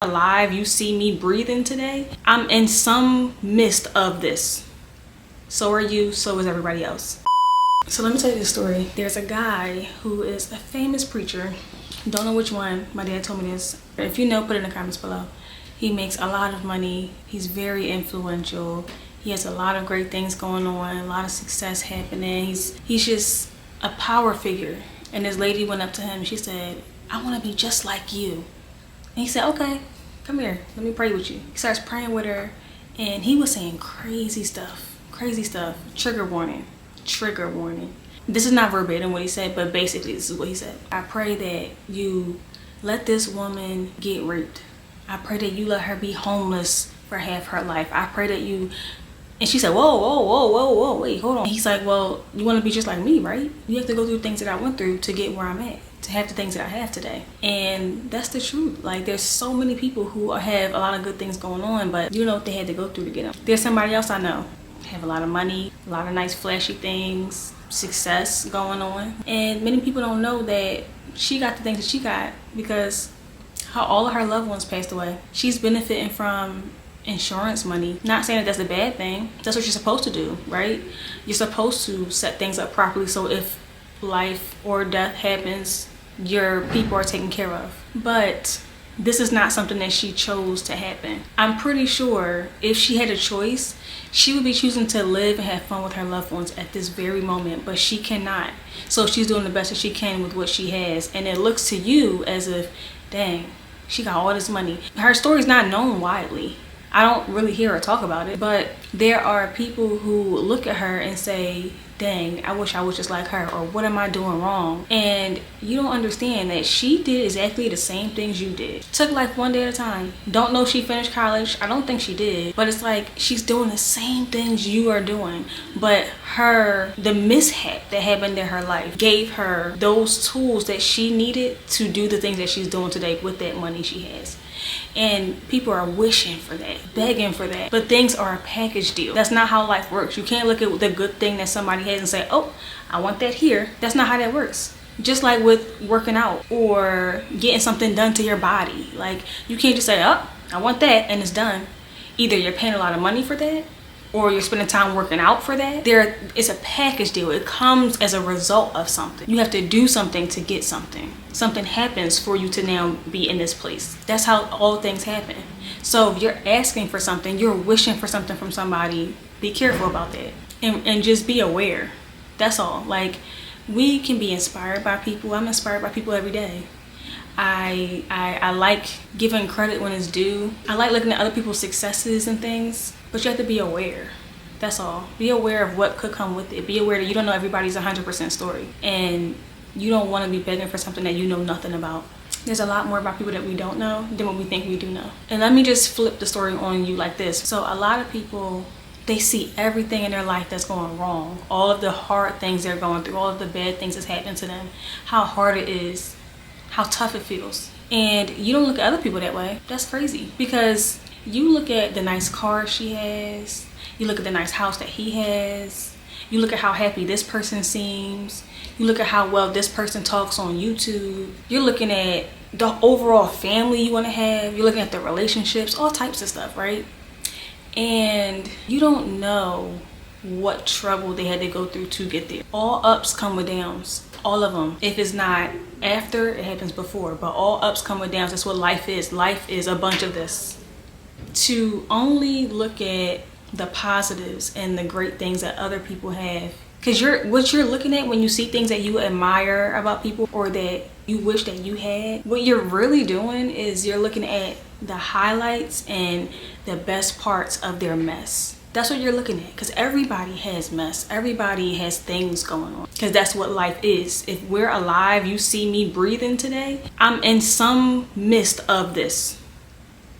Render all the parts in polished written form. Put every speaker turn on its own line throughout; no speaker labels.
Alive, you see me breathing today, I'm in some midst of this. So are you, so is everybody else. So let me tell you this story. There's a guy who is a famous preacher. Don't know which one. My dad told me this. If you know, put it in the comments below. He makes a lot of money. He's very influential. He has a lot of great things going on, a lot of success happening. He's just a power figure. And this lady went up to him. She said, "I want to be just like you." And he said, "Okay, come here. Let me pray with you." He starts praying with her. And he was saying crazy stuff. Crazy stuff. Trigger warning. Trigger warning. This is not verbatim what he said, but basically this is what he said. "I pray that you let this woman get raped. I pray that you let her be homeless for half her life. I pray that you..." And she said, whoa, wait, hold on. And he's like, "Well, you want to be just like me, right? You have to go through things that I went through to get where I'm at, to have the things that I have today." And that's the truth. Like, there's so many people who have a lot of good things going on, but you know what they had to go through to get them. There's somebody else I know, have a lot of money, a lot of nice flashy things, success going on. And many people don't know that she got the things that she got because all of her loved ones passed away. She's benefiting from insurance money. Not saying that that's a bad thing. That's what you're supposed to do, right? You're supposed to set things up properly so if life or death happens, your people are taken care of. But this is not something that she chose to happen. I'm pretty sure if she had a choice, she would be choosing to live and have fun with her loved ones at this very moment, but she cannot. So she's doing the best that she can with what she has. And it looks to you as if, dang, she got all this money. Her story's not known widely. I don't really hear her talk about it, but there are people who look at her and say, "Dang, I wish I was just like her," or "What am I doing wrong?" And you don't understand that she did exactly the same things you did. Took life one day at a time. Don't know if she finished college. I don't think she did, but it's like she's doing the same things you are doing, but the mishap that happened in her life gave her those tools that she needed to do the things that she's doing today with that money she has. And people are wishing for that, begging for that, but things are a package deal. That's not how life works. You can't look at the good thing that somebody has and say, "Oh, I want that here." That's not how that works. Just like with working out or getting something done to your body, like you can't just say, "Oh, I want that," and it's done. Either you're paying a lot of money for that, or you're spending time working out for that. It's a package deal. It comes as a result of something. You have to do something to get something. Something happens for you to now be in this place. That's how all things happen. So if you're asking for something, you're wishing for something from somebody, be careful about that. And just be aware. That's all. Like, we can be inspired by people. I'm inspired by people every day. I like giving credit when it's due. I like looking at other people's successes and things, but you have to be aware. That's all. Be aware of what could come with it. Be aware that you don't know everybody's 100% story, and you don't want to be begging for something that you know nothing about. There's a lot more about people that we don't know than what we think we do know. And let me just flip the story on you like this. So a lot of people, they see everything in their life that's going wrong, all of the hard things they're going through, all of the bad things that's happening to them, how hard it is, how tough it feels. And you don't look at other people that way. That's crazy, because you look at the nice car she has, you look at the nice house that he has, you look at how happy this person seems, you look at how well this person talks on YouTube, you're looking at the overall family you want to have, you're looking at the relationships, all types of stuff, right? And you don't know what trouble they had to go through to get there. All ups come with downs. All of them. If it's not after, it happens before. But all ups come with downs. That's what life is. Life is a bunch of this. To only look at the positives and the great things that other people have, because what you're looking at when you see things that you admire about people or that you wish that you had, what you're really doing is you're looking at the highlights and the best parts of their mess. That's what you're looking at, because everybody has mess. Everybody has things going on, because that's what life is. If we're alive, you see me breathing today, I'm in some midst of this.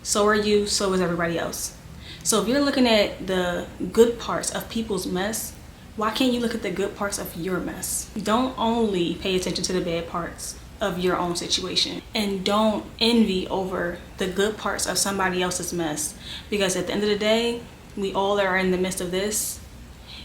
So are you, so is everybody else. So if you're looking at the good parts of people's mess, why can't you look at the good parts of your mess? Don't only pay attention to the bad parts of your own situation, and don't envy over the good parts of somebody else's mess, because at the end of the day, we all are in the midst of this.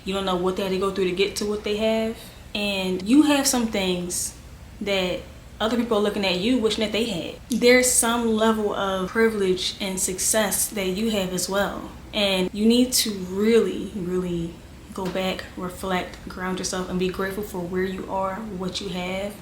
You don't know what they had to go through to get to what they have, and you have some things that other people are looking at you wishing that they had. There's some level of privilege and success that you have as well. And you need to really, really go back, reflect, ground yourself, and be grateful for where you are, what you have.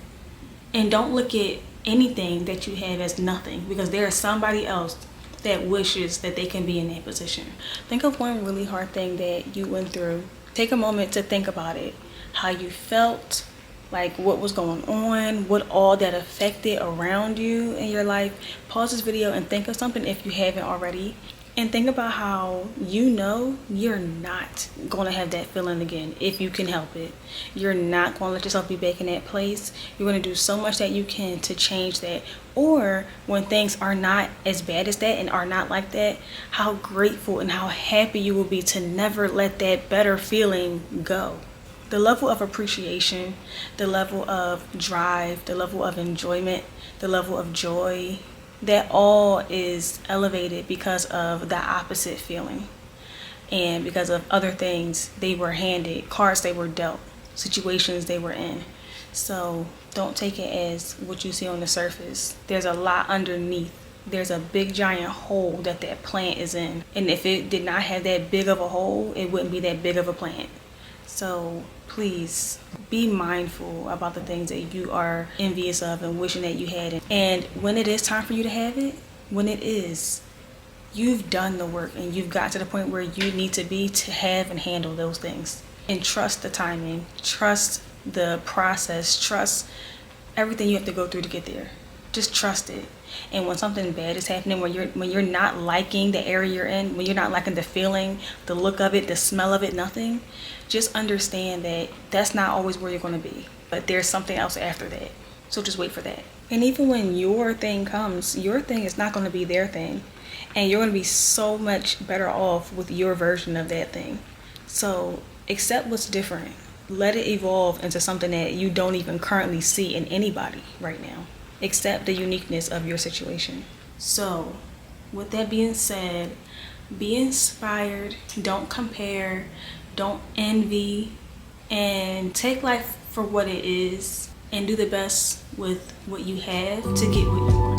And don't look at anything that you have as nothing, because there is somebody else that wishes that they can be in that position. Think of one really hard thing that you went through. Take a moment to think about it, how you felt, like what was going on, what all that affected around you in your life. Pause this video and think of something if you haven't already. And think about how you know you're not going to have that feeling again if you can help it. You're not going to let yourself be back in that place. You're going to do so much that you can to change that. Or when things are not as bad as that and are not like that, how grateful and how happy you will be to never let that better feeling go. The level of appreciation, the level of drive, the level of enjoyment, the level of joy, that all is elevated because of the opposite feeling and because of other things they were handed, cards they were dealt, situations they were in. So don't take it as what you see on the surface. There's a lot underneath. There's a big giant hole that plant is in. And if it did not have that big of a hole, it wouldn't be that big of a plant. So please be mindful about the things that you are envious of and wishing that you had. And when it is time for you to have it, when it is, you've done the work and you've got to the point where you need to be to have and handle those things. And trust the timing, trust the process, trust everything you have to go through to get there. Just trust it. And when something bad is happening, when you're not liking the area you're in, when you're not liking the feeling, the look of it, the smell of it, nothing, just understand that that's not always where you're going to be. But there's something else after that. So just wait for that. And even when your thing comes, your thing is not going to be their thing. And you're going to be so much better off with your version of that thing. So accept what's different. Let it evolve into something that you don't even currently see in anybody right now. Accept the uniqueness of your situation. So with that being said, be inspired, don't compare, don't envy, and take life for what it is and do the best with what you have to get what you want.